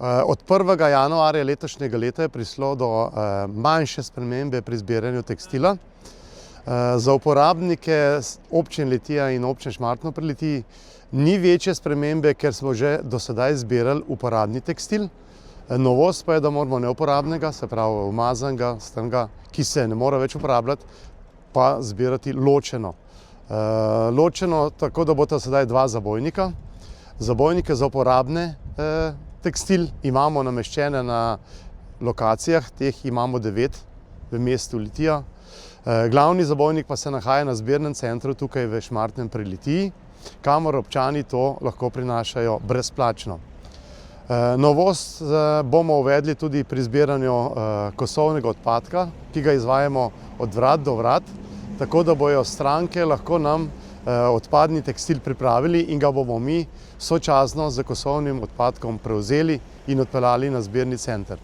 Od 1. januarja letošnjega leta je prišlo do manjše spremembe pri zbiranju tekstila. Za uporabnike občin Litija in občine Šmartno pri Litiji ni večje spremembe, ker smo že do sedaj zbirali uporabni tekstil. Novost pa je, da moramo neuporabnega, se pravi umazanega, strnega, ki se ne more več uporabljati, pa zbirati ločeno. Ločeno tako, da bosta sedaj dva zabojnika. Zabojnike za uporabne tekstil imamo nameščene na lokacijah, teh imamo 9 v mestu Litija. Glavni zabojnik pa se nahaja na zbirnem centru tukaj v Šmartnem pri Litiji, kamor občani to lahko prinašajo brezplačno. Novost bomo uvedli tudi pri zbiranju kosovnega odpadka, ki ga izvajamo od vrat do vrat, tako da bojo stranke lahko nam odpadni tekstil pripravili in ga bomo mi sočasno z kosovnim odpadkom prevzeli in odpeljali na zbirni center.